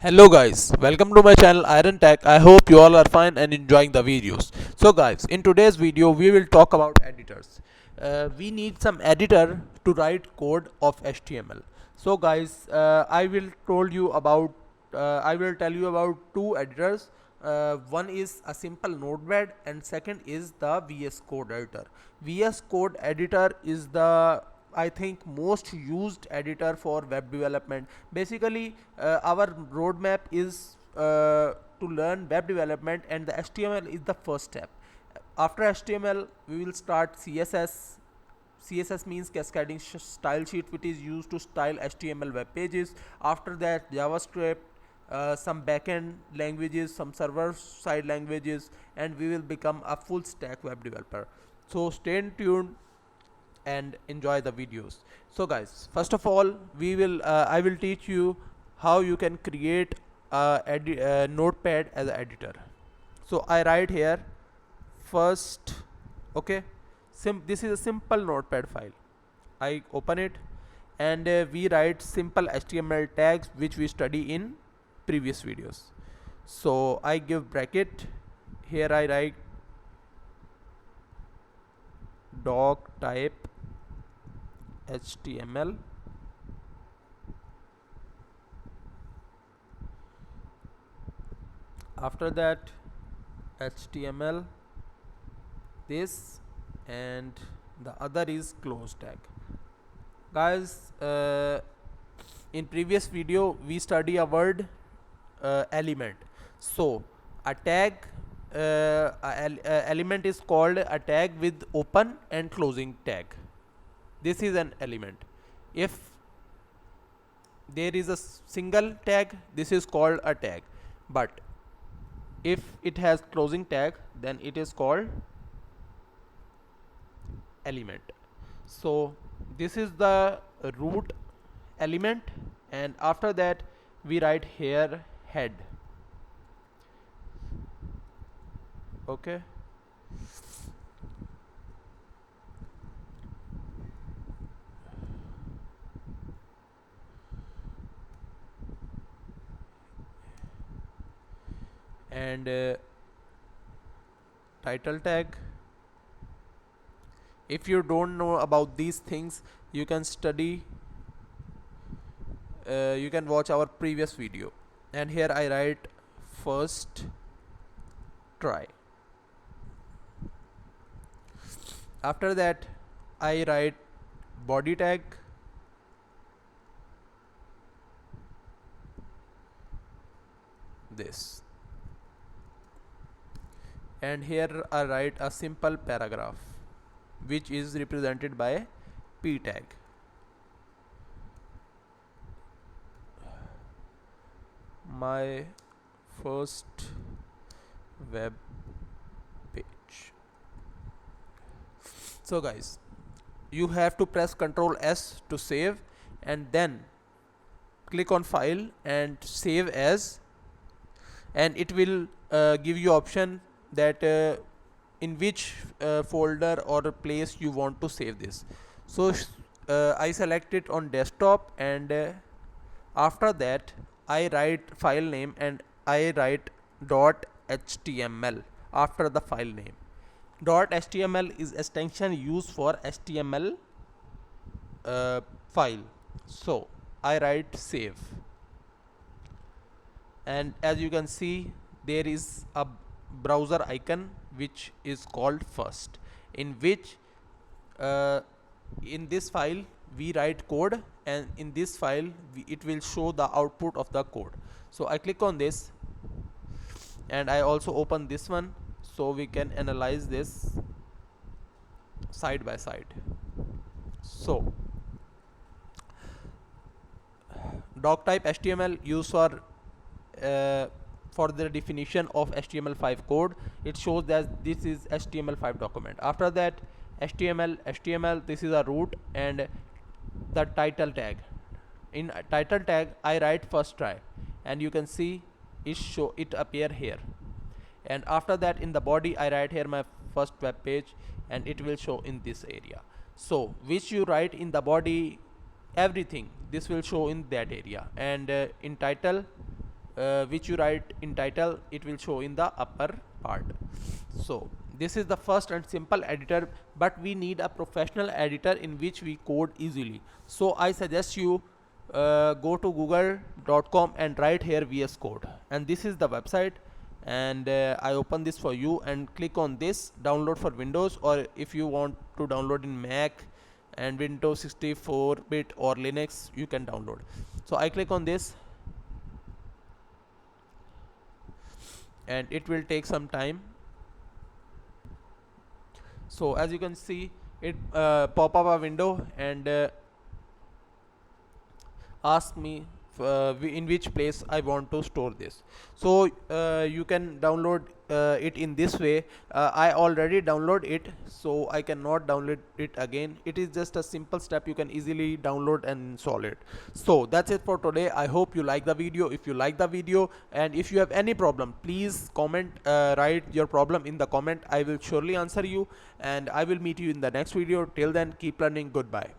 Hello guys, welcome to my channel Iron Tech. I hope you all are fine and enjoying the videos. So guys, in today's video we will talk about editors. We need some editor to write code of HTML. So guys, I will tell you about two editors. One is a simple notepad and second is the VS Code editor. VS Code editor is the I think most used editor for web development. Basically, our roadmap is to learn web development, and the HTML is the first step. After HTML, we will start CSS. CSS means cascading style sheet, which is used to style HTML web pages. After that, JavaScript, some backend languages, some server side languages, and we will become a full stack web developer. So stay tuned and enjoy the videos. So guys, first of all, I will teach you how you can create a notepad as an editor. So I write here first. Okay, this is a simple notepad file. I open it, and we write simple HTML tags which we study in previous videos. So I give bracket. Here I write doc type HTML. After that, HTML this, and the other is close tag. Guys, in previous video we study a word element. So a tag element is called a tag with open and closing tag. This is an element. If there is a single tag, this is called a tag, but if it has closing tag, then it is called element. So this is the root element, and after that we write here head. Okay, and title tag. If you don't know about these things, you can study, you can watch our previous video. And here I write first try. After that I write body tag, this, and here I write a simple paragraph which is represented by p tag. My first web page. So guys, you have to press Ctrl S to save, and then click on file and save as, and it will give you option that in which folder or place you want to save this. So I select it on desktop, and after that I write file name and I write .html after the file name. .html is extension used for HTML file. So I write save, and as you can see, there is a browser icon which is called first, in which in this file we write code, and in this file it will show the output of the code. So I click on this, and I also open this one, so we can analyze this side by side. So doc type HTML used for the definition of HTML5 code. It shows that this is HTML5 document. After that, HTML, this is a root, and the title tag. In title tag I write first try, and you can see it appear here. And after that, in the body I write here my first web page, and it will show in this area. So which you write in the body, everything this will show in that area. And in title which you write in title, it will show in the upper part. So this is the first and simple editor, but we need a professional editor in which we code easily. So I suggest you go to google.com and write here VS Code, and this is the website. And I open this for you and click on this download for Windows, or if you want to download in Mac and Windows 64-bit or Linux, you can download. So I click on this and it will take some time. So as you can see, it pop up a window and ask me in which place I want to store this. So you can download it in this way. I already download it, so I cannot download it again. It is just a simple step, you can easily download and install it. So that's it for today. I hope you like the video. If you like the video and if you have any problem, please comment, write your problem in the comment. I will surely answer you, and I will meet you in the next video. Till then, keep learning. Goodbye.